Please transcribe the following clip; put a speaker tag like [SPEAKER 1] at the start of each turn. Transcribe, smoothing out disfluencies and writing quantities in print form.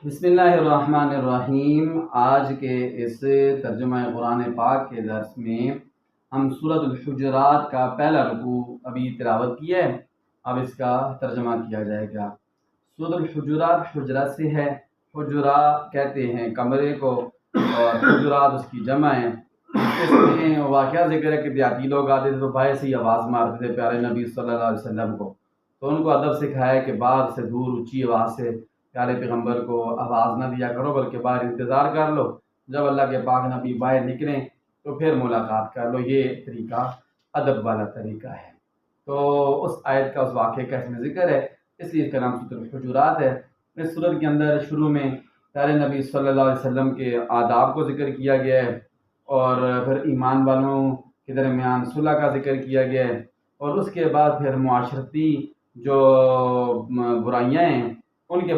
[SPEAKER 1] بسم اللہ الرحمن الرحیم۔ آج کے اس ترجمہ قرآن پاک کے درس میں ہم سورۃ الحجرات کا پہلا رکوع ابھی تلاوت کیا ہے، اب اس کا ترجمہ کیا جائے گا۔ سورۃ الحجرات حجرات سے ہے، حجرا کہتے ہیں کمرے کو، اور حجرات اس کی جمع ہے۔ اس میں واقعہ ذکر ہے کہ دیہاتی لوگ آتے تھے تو باہر سے ہی آواز مارتے تھے پیارے نبی صلی اللہ علیہ وسلم کو، تو ان کو ادب سکھایا کہ باہر سے دور اونچی آواز سے پیارے پیغمبر کو آواز نہ دیا کرو، بلکہ باہر انتظار کر لو، جب اللہ کے پاک نبی باہر نکلیں تو پھر ملاقات کر لو۔ یہ طریقہ ادب والا طریقہ ہے۔ تو اس آیت کا، اس واقعے کا اس میں ذکر ہے، اس لیے اس کا نام سورۃ الحجرات ہے۔ اس سورت کے اندر شروع میں پیارے نبی صلی اللہ علیہ وسلم کے آداب کو ذکر کیا گیا ہے، اور پھر ایمان والوں کے درمیان صلح کا ذکر کیا گیا ہے، اور اس کے بعد پھر معاشرتی جو برائیاں ہیں ان کے